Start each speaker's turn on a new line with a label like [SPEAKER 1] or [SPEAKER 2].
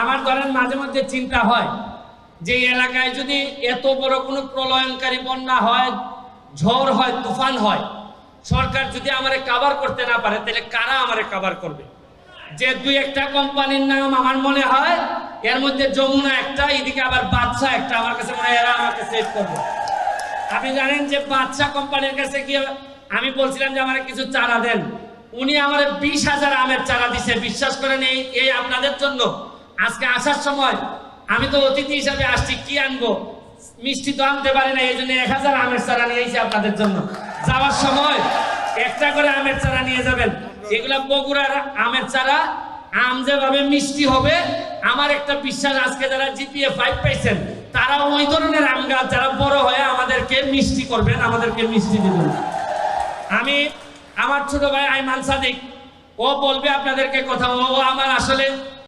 [SPEAKER 1] আমার ধরেন মাঝে মধ্যে চিন্তা হয় যে এলাকায় যদি এত বড় কোনো প্রলয়ঙ্কারী বন্যা হয়, ঝড় হয়, তুফান হয়, সরকার যদি আমারে কভার করতে না পারে তাহলে কারা আমারে কভার করবে? যে দুই একটা কোম্পানির নাম আমার মনে হয়, এর মধ্যে যমুনা একটা, এদিকে আবার বাদশা একটা, আমার কাছে মনে হয় এরা আমাকে সেভ করবে। আপনি জানেন যে বাদশা কোম্পানির কাছে গিয়ে আমি বলছিলাম যে আমার কিছু চারা দেন, উনি আমার 20,000 আমের চারা দিছে। বিশ্বাস করেন, এই আপনাদের জন্য আজকে আসার সময় আমি তো অতিথি হিসাবে আসছি, কি আনবো, মিষ্টি তো আনতে পারি না, এই জন্য 1000 আমের চারা নিয়ে এসেছি আপনাদের জন্য। যাওয়ার সময় একটা করে আমের চারা নিয়ে যাবেন। এগুলা বগুড়ার আমের চারা, আম যেভাবে মিষ্টি হবে, আমার একটা বিশ্বাস, আজকে যারা জিপিএ 5 পাইছেন তারা ওই ধরনের আম গাছ যারা বড় হয়ে আমাদেরকে মিষ্টি করবেন, আমাদেরকে মিষ্টি দিবেন। আমার ছোট ভাই আইমান সাদিক, ও বলবে আপনাদেরকে কথা, ও আমার আসলে